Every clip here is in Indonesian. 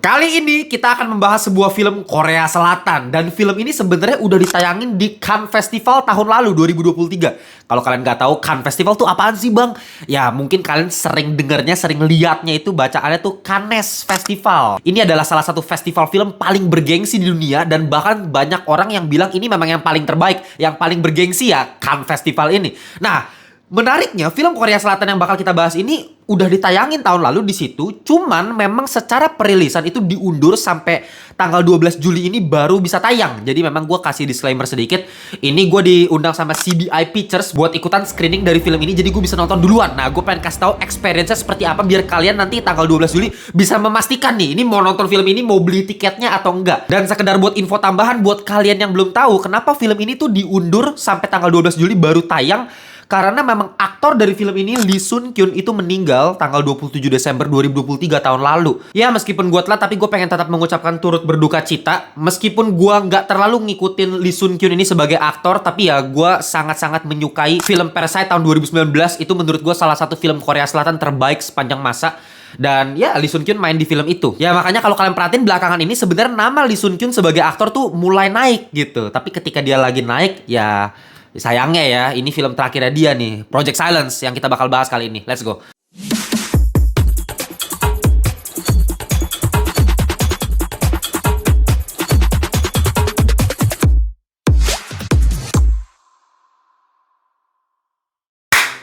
Kali ini kita akan membahas sebuah film Korea Selatan. Dan film ini sebenarnya udah ditayangin di Cannes Festival tahun lalu, 2023. Kalau kalian nggak tahu Cannes Festival tuh apaan sih bang? Ya mungkin kalian sering dengernya, sering liatnya itu bacaannya tuh Cannes Festival. Ini adalah salah satu festival film paling bergengsi di dunia. Dan bahkan banyak orang yang bilang ini memang yang paling terbaik, yang paling bergengsi ya Cannes Festival ini. Nah, menariknya film Korea Selatan yang bakal kita bahas ini udah ditayangin tahun lalu di situ, cuman memang secara perilisan itu diundur sampai tanggal 12 Juli ini baru bisa tayang. Jadi memang gue kasih disclaimer sedikit, ini gue diundang sama CBI Pictures buat ikutan screening dari film ini, jadi gue bisa nonton duluan. Nah, gue pengen kasih tahu experience-nya seperti apa biar kalian nanti tanggal 12 Juli bisa memastikan nih, ini mau nonton film ini, mau beli tiketnya atau enggak. Dan sekedar buat info tambahan buat kalian yang belum tahu, kenapa film ini tuh diundur sampai tanggal 12 Juli baru tayang. Karena memang aktor dari film ini, Lee Sun Kyun, itu meninggal tanggal 27 Desember 2023 tahun lalu. Ya meskipun gue telat, tapi gue pengen tetap mengucapkan turut berduka cita. Meskipun gue nggak terlalu ngikutin Lee Sun Kyun ini sebagai aktor, tapi ya gue sangat-sangat menyukai film Parasite tahun 2019. Itu menurut gue salah satu film Korea Selatan terbaik sepanjang masa. Dan ya Lee Sun Kyun main di film itu. Ya makanya kalau kalian perhatiin belakangan ini sebenarnya nama Lee Sun Kyun sebagai aktor tuh mulai naik gitu. Tapi ketika dia lagi naik ya sayangnya ya, ini film terakhirnya dia nih, Project Silence, yang kita bakal bahas kali ini. Let's go.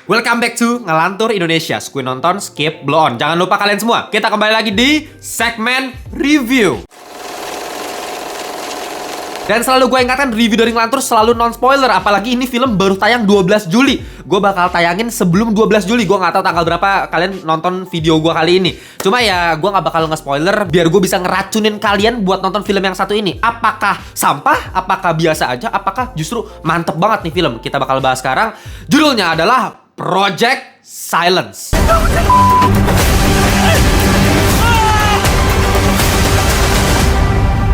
Welcome back to Ngelantur Indonesia. Skip nonton, skip, blow on. Jangan lupa kalian semua, kita kembali lagi di segmen review. Dan selalu gue ingatkan, review dari Ngelantur selalu non-spoiler. Apalagi ini film baru tayang 12 Juli. Gue bakal tayangin sebelum 12 Juli. Gue gak tahu tanggal berapa kalian nonton video gue kali ini. Cuma ya gue gak bakal nge-spoiler biar gue bisa ngeracunin kalian buat nonton film yang satu ini. Apakah sampah? Apakah biasa aja? Apakah justru mantep banget nih film? Kita bakal bahas sekarang. Judulnya adalah Project Silence.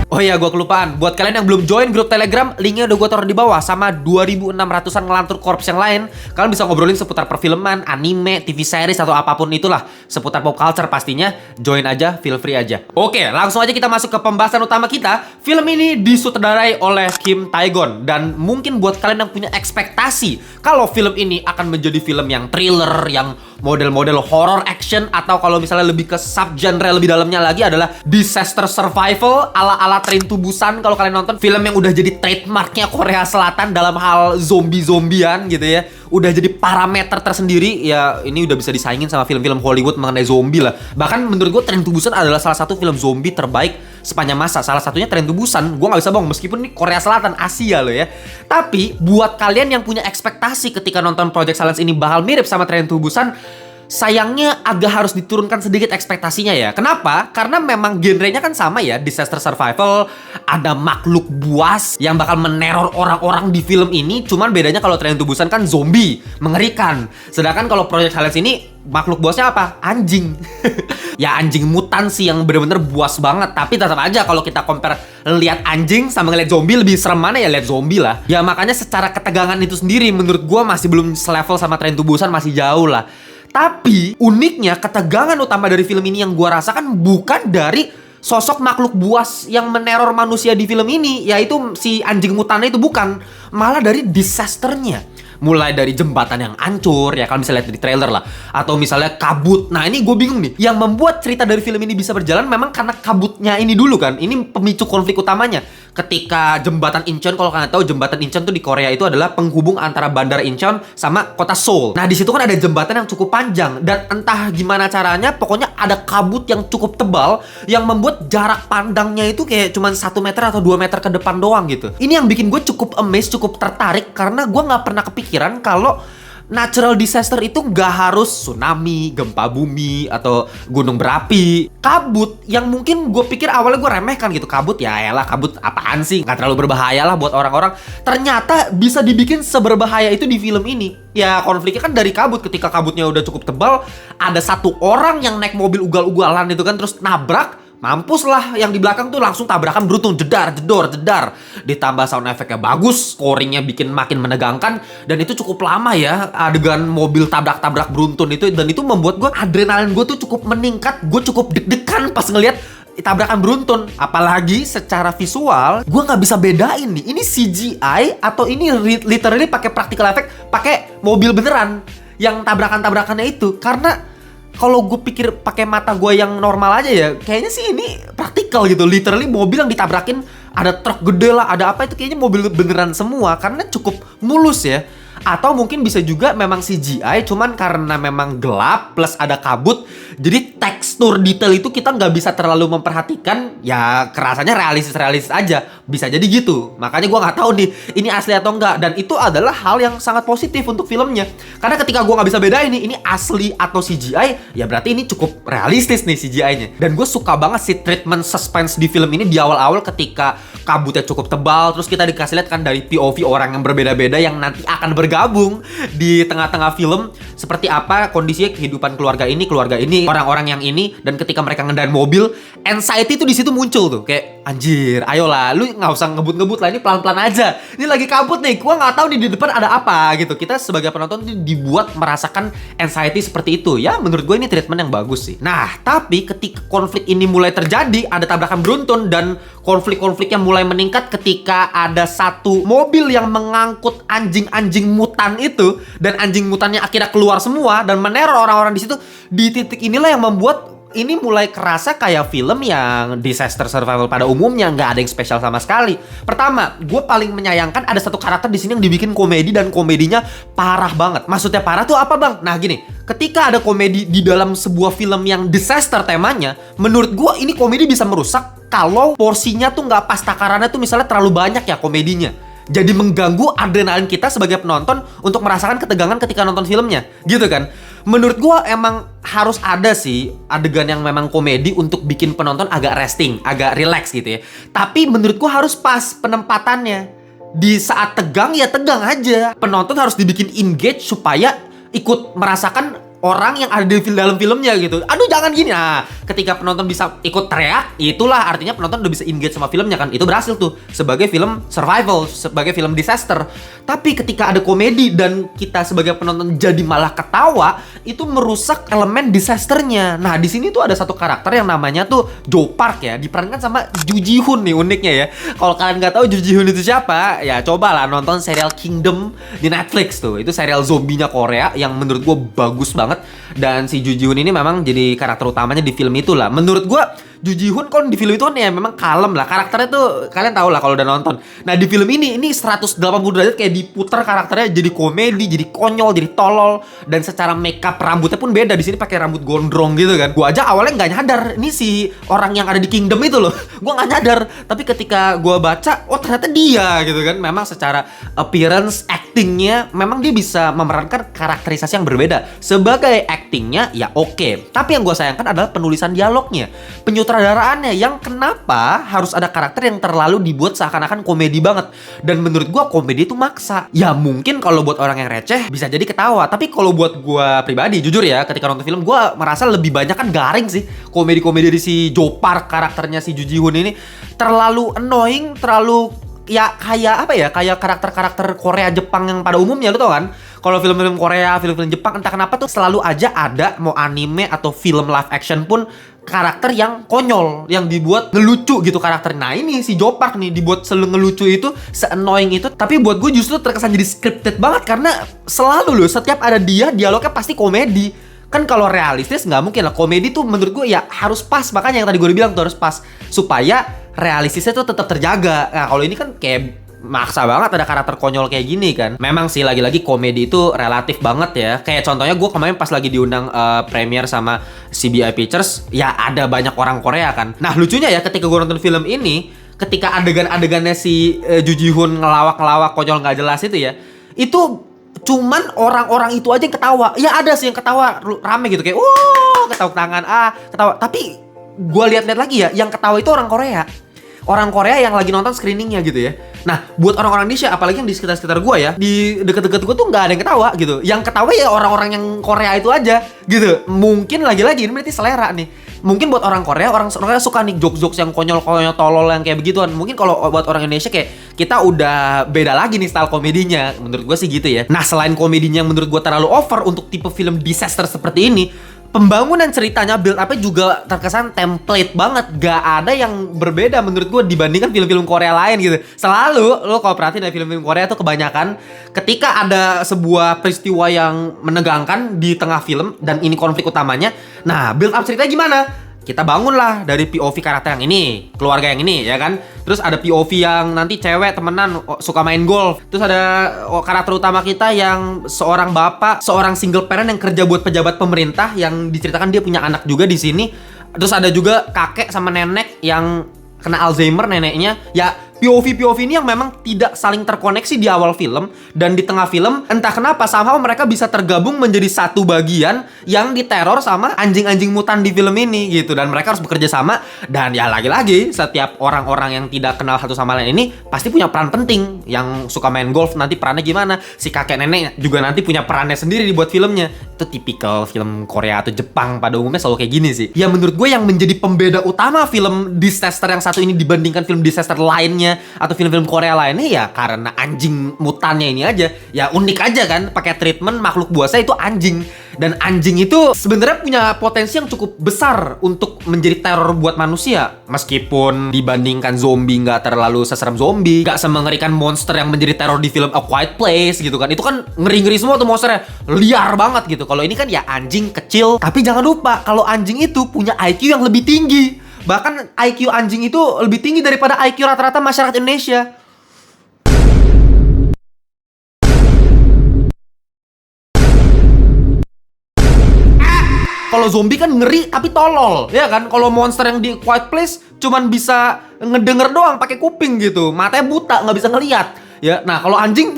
Oh iya, gue kelupaan. Buat kalian yang belum join grup Telegram, linknya udah gue taruh di bawah. Sama 2.600-an ngelantur korps yang lain. Kalian bisa ngobrolin seputar perfilman, anime, TV series, atau apapun itulah. Seputar pop culture pastinya. Join aja, feel free aja. Oke, langsung aja kita masuk ke pembahasan utama kita. Film ini disutradarai oleh Kim Tae-gon. Dan mungkin buat kalian yang punya ekspektasi kalau film ini akan menjadi film yang thriller, yang model-model horror action, atau kalau misalnya lebih ke subgenre lebih dalamnya lagi adalah disaster survival ala-ala Train to Busan. Kalau kalian nonton film yang udah jadi trademarknya Korea Selatan dalam hal zombie-zombian gitu ya, udah jadi parameter tersendiri ya, ini udah bisa disaingin sama film-film Hollywood mengenai zombie lah. Bahkan menurut gue Train to Busan adalah salah satu film zombie terbaik sepanjang masa. Salah satunya Train to Busan. Gue gak bisa bohong, meskipun ini Korea Selatan, Asia loh ya. Tapi buat kalian yang punya ekspektasi ketika nonton Project Silence ini bakal mirip sama Train to Busan, sayangnya agak harus diturunkan sedikit ekspektasinya ya. Kenapa? Karena memang genrenya kan sama ya, disaster survival. Ada makhluk buas yang bakal meneror orang-orang di film ini. Cuman bedanya kalau Train to Busan kan zombie, mengerikan. Sedangkan kalau Project Silence ini makhluk buasnya apa? Anjing. Ya anjing mutan sih yang bener-bener buas banget. Tapi tetap aja kalau kita compare lihat anjing sama ngeliat zombie, lebih serem mana ya lihat zombie lah. Ya makanya secara ketegangan itu sendiri menurut gua masih belum selevel sama Train to Busan, masih jauh lah. Tapi uniknya ketegangan utama dari film ini yang gua rasakan bukan dari sosok makhluk buas yang meneror manusia di film ini, yaitu si anjing mutannya itu, bukan. Malah dari disasternya. Mulai dari jembatan yang hancur, ya kalian bisa lihat di trailer lah. Atau misalnya kabut. Nah ini gue bingung nih, yang membuat cerita dari film ini bisa berjalan memang karena kabutnya ini dulu kan. Ini pemicu konflik utamanya. Ketika jembatan Incheon, kalau kalian tahu jembatan Incheon tuh di Korea itu adalah penghubung antara bandara Incheon sama kota Seoul. Nah di situ kan ada jembatan yang cukup panjang, dan entah gimana caranya, pokoknya ada kabut yang cukup tebal yang membuat jarak pandangnya itu kayak cuma 1 meter atau 2 meter ke depan doang gitu. Ini yang bikin gue cukup amazed, cukup tertarik, karena gue nggak pernah kepikiran kalau natural disaster itu nggak harus tsunami, gempa bumi, atau gunung berapi. Kabut yang mungkin gue pikir awalnya gue remehkan gitu. Kabut ya elah, kabut apaan sih, nggak terlalu berbahaya lah buat orang-orang. Ternyata bisa dibikin seberbahaya itu di film ini. Ya konfliknya kan dari kabut. Ketika kabutnya udah cukup tebal, ada satu orang yang naik mobil ugal-ugalan itu kan, terus nabrak. Mampus lah, yang di belakang tuh langsung tabrakan beruntun, jedar, jedor, jedar. Ditambah sound efeknya bagus, scoringnya bikin makin menegangkan. Dan itu cukup lama ya, adegan mobil tabrak-tabrak beruntun itu. Dan itu membuat gue, adrenalin gue tuh cukup meningkat. Gue cukup deg-degan pas ngeliat tabrakan beruntun. Apalagi secara visual, gue nggak bisa bedain nih, ini CGI atau ini literally pakai practical effect, pakai mobil beneran yang tabrakan-tabrakannya itu. Karena kalau gue pikir pakai mata gue yang normal aja ya, kayaknya sih ini praktikal gitu. Literally mobil yang ditabrakin, ada truk gede lah, ada apa, itu kayaknya mobil beneran semua karena cukup mulus ya. Atau mungkin bisa juga memang CGI, cuman karena memang gelap plus ada kabut, jadi tekstur detail itu kita nggak bisa terlalu memperhatikan. Ya kerasanya realistis aja, bisa jadi gitu. Makanya gue nggak tahu nih ini asli atau enggak. Dan itu adalah hal yang sangat positif untuk filmnya, karena ketika gue nggak bisa bedain nih ini asli atau CGI, ya berarti ini cukup realistis nih CGI-nya. Dan gue suka banget sih treatment suspense di film ini di awal-awal ketika kabutnya cukup tebal, terus kita dikasih lihat kan dari POV orang yang berbeda-beda yang nanti akan bergabung di tengah-tengah film seperti apa kondisinya kehidupan keluarga ini, orang-orang yang ini. Dan ketika mereka ngendain mobil, anxiety itu di situ muncul tuh, kayak anjir, ayolah lu nggak usah ngebut-ngebut lah, ini pelan-pelan aja, ini lagi kabut nih, gua nggak tahu nih di depan ada apa gitu. Kita sebagai penonton dibuat merasakan anxiety seperti itu. Ya menurut gue ini treatment yang bagus sih. Nah tapi ketika konflik ini mulai terjadi, ada tabrakan beruntun dan konflik-konfliknya mulai meningkat ketika ada satu mobil yang mengangkut anjing-anjing mutan itu, dan anjing mutannya akhirnya keluar semua dan meneror orang-orang di situ. Di titik inilah yang membuat ini mulai kerasa kayak film yang disaster survival pada umumnya, nggak ada yang spesial sama sekali. Pertama, gue paling menyayangkan ada satu karakter di sini yang dibikin komedi dan komedinya parah banget. Maksudnya parah tuh apa bang? Nah gini, ketika ada komedi di dalam sebuah film yang disaster temanya, menurut gue ini komedi bisa merusak kalau porsinya tuh nggak pas, takarannya tuh misalnya terlalu banyak ya komedinya. Jadi mengganggu adrenalin kita sebagai penonton untuk merasakan ketegangan ketika nonton filmnya, gitu kan? Menurut gua emang harus ada sih adegan yang memang komedi untuk bikin penonton agak resting, agak relax gitu ya. Tapi menurut gua harus pas penempatannya. Di saat tegang ya tegang aja. Penonton harus dibikin engage supaya ikut merasakan orang yang ada di dalam filmnya gitu. Aduh jangan gini. Nah, ketika penonton bisa ikut teriak, itulah artinya penonton udah bisa engage sama filmnya kan. Itu berhasil tuh sebagai film survival, sebagai film disaster. Tapi ketika ada komedi dan kita sebagai penonton jadi malah ketawa, itu merusak elemen disasternya. Nah, di sini tuh ada satu karakter yang namanya tuh Joe Park ya, diperankan sama Ju Ji Hoon nih uniknya ya. Kalau kalian nggak tahu Ju Ji Hoon itu siapa, ya cobalah nonton serial Kingdom di Netflix tuh. Itu serial zombinya Korea yang menurut gue bagus banget. Dan si Ju Ji Hoon ini memang jadi karakter utamanya di film itu lah. Menurut gue Ju Ji Hoon kan di film itu kan ya memang kalem lah. Karakternya tuh kalian tahu lah kalau udah nonton. Nah di film ini 180 derajat kayak diputar karakternya, jadi komedi, jadi konyol, jadi tolol. Dan secara makeup rambutnya pun beda. Di sini pakai rambut gondrong gitu kan. Gue aja awalnya nggak nyadar ini si orang yang ada di Kingdom itu loh. Gue nggak nyadar. Tapi ketika gue baca, oh ternyata dia gitu kan. Memang secara appearance, actingnya memang dia bisa memerankan karakterisasi yang berbeda. Sebagai actingnya ya oke. Tapi yang gue sayangkan adalah penulisan dialognya, penyutradaraannya, yang kenapa harus ada karakter yang terlalu dibuat seakan-akan komedi banget. Dan menurut gue komedi itu maksa. Ya mungkin kalau buat orang yang receh bisa jadi ketawa. Tapi kalau buat gue pribadi, jujur ya, ketika nonton film gue merasa lebih banyak kan garing sih. Komedi-komedi dari si Joe Park, karakternya si Ju Ji Hoon ini terlalu annoying, terlalu ya kayak apa ya, kayak karakter-karakter Korea Jepang yang pada umumnya, lu tau kan? Kalau film-film Korea, film-film Jepang entah kenapa tuh selalu aja ada, mau anime atau film live action pun, karakter yang konyol, yang dibuat ngelucu gitu karakter. Nah ini si Joe Park nih dibuat selalu ngelucu itu, se-annoying itu. Tapi buat gue justru terkesan jadi scripted banget, karena selalu loh setiap ada dia, dialognya pasti komedi. Kan kalau realistis nggak mungkin lah. Komedi tuh menurut gue ya harus pas. Makanya yang tadi gue bilang tuh harus pas, supaya realistisnya tuh tetap terjaga. Nah kalau ini kan kayak maksa banget ada karakter konyol kayak gini kan. Memang sih lagi-lagi komedi itu relatif banget ya. Kayak contohnya gue kemarin pas lagi diundang premiere sama CBI Pictures, ya ada banyak orang Korea kan. Nah lucunya ya ketika gue nonton film ini, ketika adegan-adegannya si Ju Ji Hoon ngelawak-ngelawak konyol nggak jelas itu ya, itu cuman orang-orang itu aja yang ketawa. Ya ada sih yang ketawa rame gitu kayak ketawa tangan ketawa. Tapi gue lihat-lihat lagi ya, yang ketawa itu orang Korea. Orang Korea yang lagi nonton screeningnya gitu ya. Nah, buat orang-orang Indonesia, apalagi yang di sekitar-sekitar gue ya, di deket-deket gue tuh nggak ada yang ketawa gitu. Yang ketawa ya orang-orang yang Korea itu aja gitu. Mungkin lagi-lagi ini berarti selera nih. Mungkin buat orang Korea suka nih jokes-jokes yang konyol-konyol tolol yang kayak begituan. Mungkin kalau buat orang Indonesia kayak kita udah beda lagi nih style komedinya. Menurut gue sih gitu ya. Nah, selain komedinya yang menurut gue terlalu over untuk tipe film disaster seperti ini, pembangunan ceritanya, build up-nya juga terkesan template banget. Gak ada yang berbeda menurut gue dibandingkan film-film Korea lain gitu. Selalu, lo kalau perhatiin dari film-film Korea tuh kebanyakan ketika ada sebuah peristiwa yang menegangkan di tengah film, dan ini konflik utamanya, nah build up ceritanya gimana? Kita bangun lah dari POV karakter yang ini, keluarga yang ini, ya kan. Terus ada POV yang nanti cewek temenan suka main golf. Terus ada karakter utama kita yang seorang bapak, seorang single parent yang kerja buat pejabat pemerintah, yang diceritakan dia punya anak juga di sini. Terus ada juga kakek sama nenek yang kena Alzheimer neneknya. Ya POV ini yang memang tidak saling terkoneksi di awal film, dan di tengah film entah kenapa somehow mereka bisa tergabung menjadi satu bagian yang diteror sama anjing-anjing mutan di film ini gitu, dan mereka harus bekerja sama. Dan ya lagi-lagi setiap orang-orang yang tidak kenal satu sama lain ini pasti punya peran penting. Yang suka main golf nanti perannya gimana, si kakek nenek juga nanti punya perannya sendiri dibuat filmnya. Itu tipikal film Korea atau Jepang pada umumnya selalu kayak gini sih. Ya menurut gue yang menjadi pembeda utama film disaster yang satu ini dibandingkan film disaster lainnya atau film-film Korea lainnya, ya karena anjing mutannya ini aja. Ya unik aja kan, pakai treatment makhluk buasa itu anjing. Dan anjing itu sebenarnya punya potensi yang cukup besar untuk menjadi teror buat manusia. Meskipun dibandingkan zombie nggak terlalu seserem zombie, nggak semengerikan monster yang menjadi teror di film A Quiet Place gitu kan. Itu kan ngeri-ngeri semua tuh monsternya, liar banget gitu. Kalau ini kan ya anjing kecil, tapi jangan lupa kalau anjing itu punya IQ yang lebih tinggi. Bahkan IQ anjing itu lebih tinggi daripada IQ rata-rata masyarakat Indonesia. Kalau zombie kan ngeri tapi tolol, ya kan? Kalau monster yang di Quiet Place cuman bisa ngedenger doang pakai kuping gitu, matanya buta, nggak bisa ngelihat. Ya, nah kalau anjing,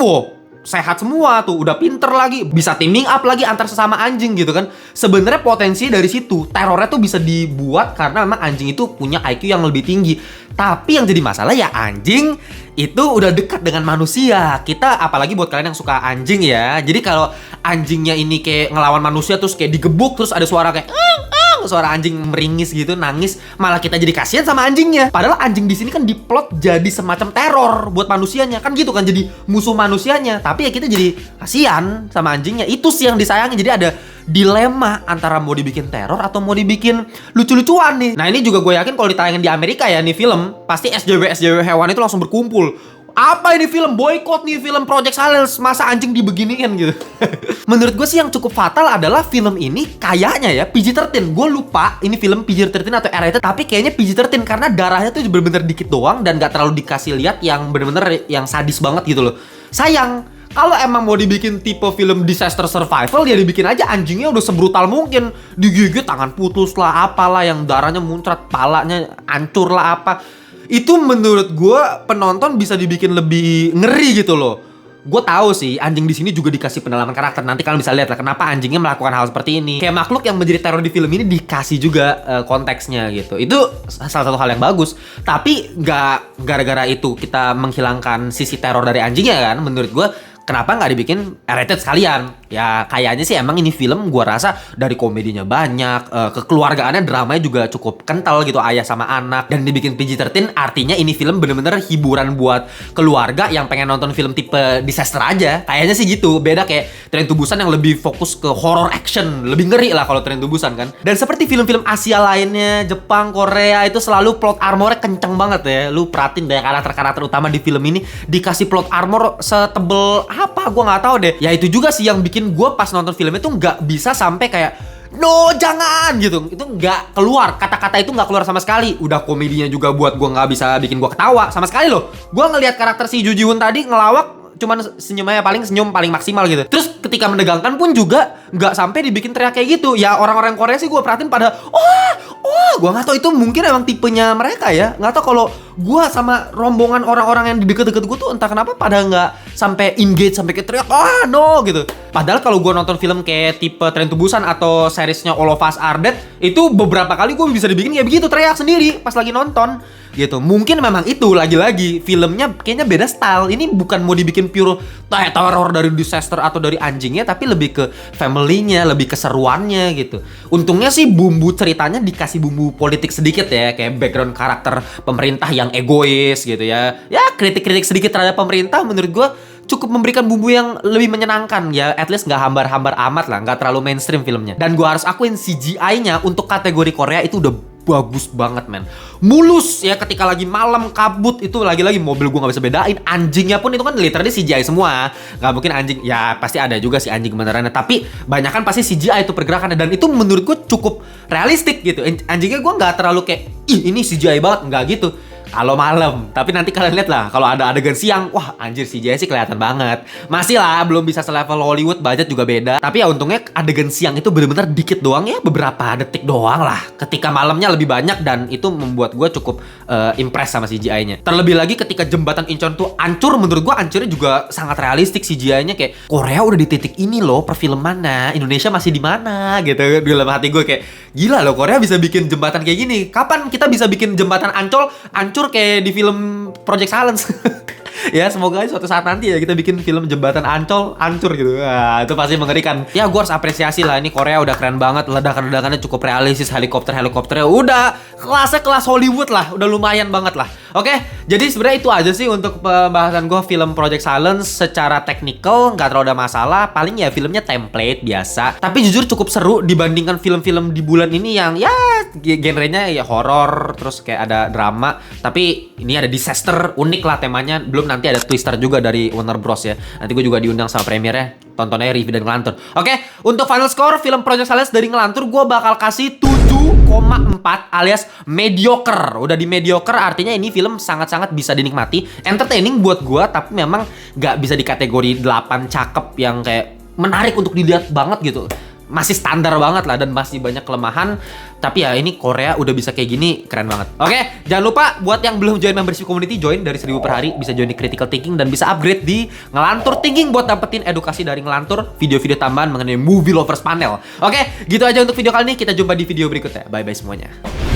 sehat semua tuh, udah pinter lagi, bisa teaming up lagi antar sesama anjing gitu kan. Sebenarnya potensi dari situ, terornya tuh bisa dibuat karena memang anjing itu punya IQ yang lebih tinggi. Tapi yang jadi masalah ya anjing itu udah dekat dengan manusia. Kita apalagi buat kalian yang suka anjing ya. Jadi kalau anjingnya ini kayak ngelawan manusia terus kayak digebuk terus ada suara kayak suara anjing meringis gitu, nangis, malah kita jadi kasihan sama anjingnya. Padahal anjing di sini kan diplot jadi semacam teror buat manusianya, kan gitu kan, jadi musuh manusianya. Tapi ya kita jadi kasihan sama anjingnya. Itu sih yang disayangin. Jadi ada dilema antara mau dibikin teror atau mau dibikin lucu-lucuan nih. Nah ini juga gue yakin kalau ditayangin di Amerika ya nih film, pasti SJW hewan itu langsung berkumpul. Apa ini film boykot nih, film Project Silence, masa anjing dibeginiin gitu. Menurut gue sih yang cukup fatal adalah film ini kayaknya ya PG-13. Gue lupa ini film PG-13 atau R-rated, tapi kayaknya PG-13 karena darahnya tuh bener-bener dikit doang dan gak terlalu dikasih lihat yang bener-bener yang sadis banget gitu loh. Sayang, kalau emang mau dibikin tipe film disaster survival, ya dibikin aja anjingnya udah sebrutal mungkin. Digigit, tangan putus lah, apalah, yang darahnya muncrat, palanya hancur lah apa. Itu menurut gue penonton bisa dibikin lebih ngeri gitu loh. Gue tahu sih anjing di sini juga dikasih pendalaman karakter. Nanti kalian bisa lihat lah kenapa anjingnya melakukan hal seperti ini. Kayak makhluk yang menjadi teror di film ini dikasih juga konteksnya gitu. Itu salah satu hal yang bagus. Tapi nggak gara-gara itu kita menghilangkan sisi teror dari anjingnya kan. Menurut gue kenapa nggak dibikin R-rated sekalian? Ya kayaknya sih emang ini film gue rasa dari komedinya banyak, kekeluargaannya, dramanya juga cukup kental gitu, ayah sama anak. Dan dibikin PG-13 artinya ini film bener-bener hiburan buat keluarga yang pengen nonton film tipe disaster aja. Kayaknya sih gitu, beda kayak Train to Busan yang lebih fokus ke horror action. Lebih ngeri lah kalau Train to Busan kan. Dan seperti film-film Asia lainnya, Jepang, Korea, itu selalu plot armornya kenceng banget ya. Lu perhatiin deh karakter-karakter utama di film ini dikasih plot armor setebel apa, gue nggak tahu deh. Ya itu juga sih yang bikin gue pas nonton film itu nggak bisa sampai kayak no jangan gitu. Itu nggak keluar, kata-kata itu nggak keluar sama sekali. Udah komedinya juga buat gue nggak bisa bikin gue ketawa sama sekali loh. Gue ngelihat karakter si Ju Ji Hoon tadi ngelawak cuman senyumnya senyum paling maksimal gitu. Terus ketika menegangkan pun juga nggak sampai dibikin teriak kayak gitu. Ya orang-orang Korea sih gue perhatiin pada gue nggak tahu itu mungkin emang tipenya mereka ya. Nggak tahu kalau gue sama rombongan orang-orang yang di deket-deket gue tuh entah kenapa pada nggak sampai engage sampai kayak teriak no gitu. Padahal kalau gue nonton film kayak tipe Train to Busan atau seriesnya All of Us Are Dead, itu beberapa kali gue bisa dibikin kayak begitu, teriak sendiri pas lagi nonton gitu. Mungkin memang itu lagi-lagi filmnya kayaknya beda style. Ini bukan mau dibikin pure teror dari disaster atau dari anjingnya, tapi lebih ke family-nya, lebih keseruannya gitu. Untungnya sih bumbu ceritanya dikasih bumbu politik sedikit ya, kayak background karakter pemerintah yang egois gitu ya. Ya kritik-kritik sedikit terhadap pemerintah menurut gue cukup memberikan bumbu yang lebih menyenangkan ya, at least nggak hambar-hambar amat lah, nggak terlalu mainstream filmnya. Dan gue harus akuin CGI-nya untuk kategori Korea itu udah bagus banget men, mulus ya. Ketika lagi malam kabut itu lagi-lagi mobil gue nggak bisa bedain, anjingnya pun itu kan literally CGI semua, nggak mungkin anjing ya, pasti ada juga sih anjing benerannya, tapi banyak kan pasti CGI itu pergerakannya, dan itu menurut gue cukup realistik gitu. Anjingnya gue nggak terlalu kayak ih ini CGI banget, nggak gitu kalau malam. Tapi nanti kalian lihat lah kalau ada adegan siang, wah anjir CGI sih kelihatan banget. Masih lah belum bisa selevel Hollywood, budget juga beda. Tapi ya untungnya adegan siang itu bener-bener dikit doang ya, beberapa detik doang lah. Ketika malamnya lebih banyak, dan itu membuat gue cukup impress sama CGI-nya. Terlebih lagi ketika jembatan Incheon tuh hancur, menurut gue hancurnya juga sangat realistik CGI-nya. Kayak Korea udah di titik ini loh perfilmannya, Indonesia masih di mana gitu. Di dalam hati gue kayak gila loh, Korea bisa bikin jembatan kayak gini. Kapan kita bisa bikin jembatan Ancol hancur kayak di film Project Silence? Ya semoga aja suatu saat nanti ya kita bikin film jembatan Ancol hancur gitu. Wah, itu pasti mengerikan. Ya gue harus apresiasi lah, ini Korea udah keren banget. Ledakan-ledakannya cukup realistis, helikopternya udah kelasnya kelas Hollywood lah, udah lumayan banget lah. Oke, jadi sebenarnya itu aja sih untuk pembahasan gue film Project Silence. Secara teknikal nggak terlalu ada masalah, paling ya filmnya template biasa. Tapi jujur cukup seru dibandingkan film-film di bulan ini yang ya genrenya ya horor, terus kayak ada drama. Tapi ini ada disaster, unik lah temanya. Belum nanti ada twister juga dari Warner Bros ya. Nanti gue juga diundang sama premiernya. Tontonnya review dan ngelantur. Oke, untuk final score film Project Silence dari ngelantur gue bakal kasih 7,4 alias mediocre. Udah di mediocre artinya ini film sangat-sangat bisa dinikmati, entertaining buat gue, tapi memang nggak bisa di kategori 8 cakep yang kayak menarik untuk dilihat banget gitu. Masih standar banget lah dan masih banyak kelemahan. Tapi ya ini Korea udah bisa kayak gini, keren banget. Oke, jangan lupa buat yang belum join membership community, join dari 1000 per hari, bisa join di Critical Thinking dan bisa upgrade di Ngelantur Thinking buat dapetin edukasi dari Ngelantur, video-video tambahan mengenai movie lovers panel. Oke, gitu aja untuk video kali ini, kita jumpa di video berikutnya. Bye bye semuanya.